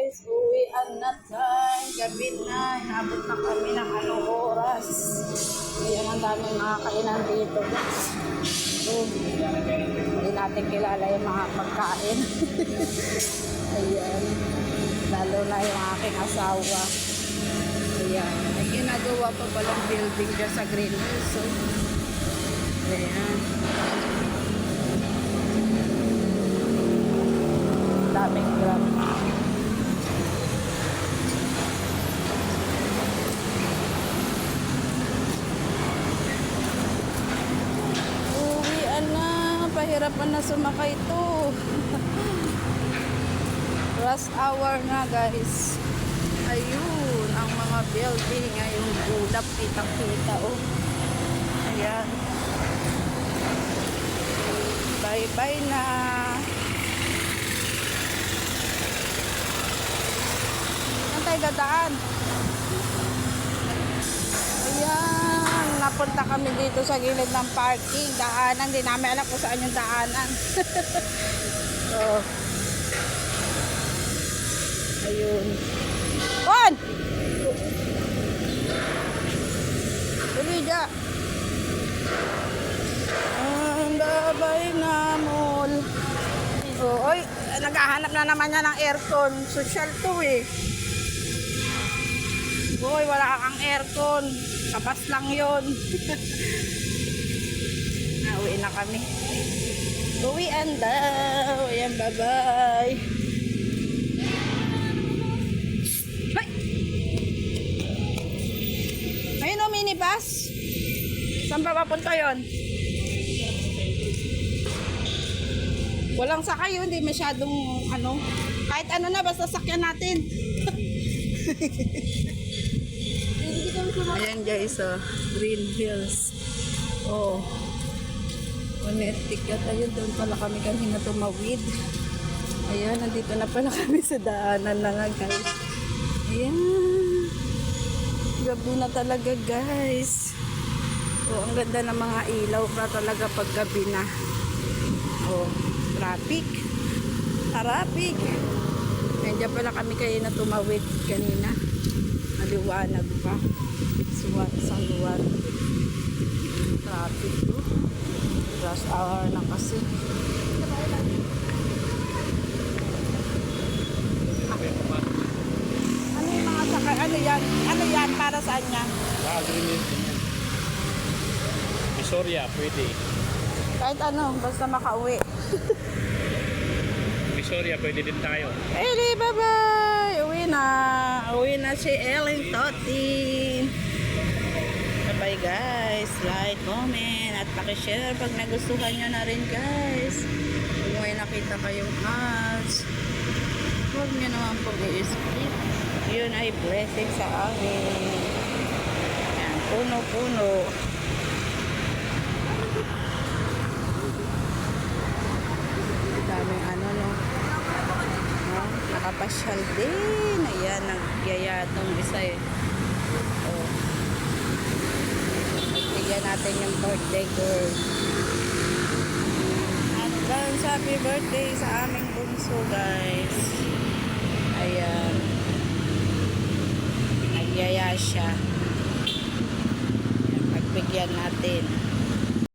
guys, uwian na time. Gabi na, inabot na kami ng anong oras. Ayan, ang daming mga kainan dito. Hindi natin kilala yung mga pagkain. Ayan, lalo na yung aking asawa. Ayan, may ginagawa pa palang building dyan sa Green Hills. So, ayan. Daming gram. Uwian na. Pahirapan na sumakay ito. Rush hour na guys. Ayun. Ang mga building. Ayun. Gulap. Kitang-kita. Oh. Ayan. Bye-bye na. Tayo dadaan. Ayan, napunta kami dito sa gilid ng parking. Daanan, hindi namin alam kung saan yung daanan. So, ayun. Juan! Tulida. Ang babay na mall. Oy, naghahanap na naman niya ng aircon. Social to eh. Boy, wala kang aircon. Kapas lang yun. Uwi na kami. Uwian daw. Ayan, bye-bye. Ay! Ayun o, minibus. Saan ba papunta yun? Walang sakay yun. Hindi masyadong ano. Kahit ano na, basta sakyan natin. Ayan guys, Green Hills. Oh. Monetic at ayun, doon pala kami kanina tumawid. Ayan, nandito na pala kami sa daanan na nga guys. Ayan. Gabi na talaga guys. Oh, ang ganda ng mga ilaw pa talaga pag gabi na. Oh, traffic. Traffic. Nandiyan pala kami kanina tumawid kanina. Maliwanag pa. Isang luwan. Traffic to. Rush hour na kasi. Ano yung mga sakay? Ano yan? Ano yan? Para saan yan? Visoria, pwede. Kahit ano, basta makauwi. Visoria, pwede din tayo. Pwede, bye-bye! Uwi na. Uwi na si Ellen Toti. Bye guys, like, comment at pakishare pag nagustuhan nyo na rin guys. Kung may nakita kayong ads, huwag nyo naman pong i-skip. Yun ay blessing sa amin. Yan, puno-puno. Daming ano no, nakapasyal din. Ayan, nagyayatong isa eh. Oh. Bigyan natin yung birthday girl. Advance happy birthday sa aming bunso guys. Ayan. Nagyaya siya. Ayan, pagbigyan natin.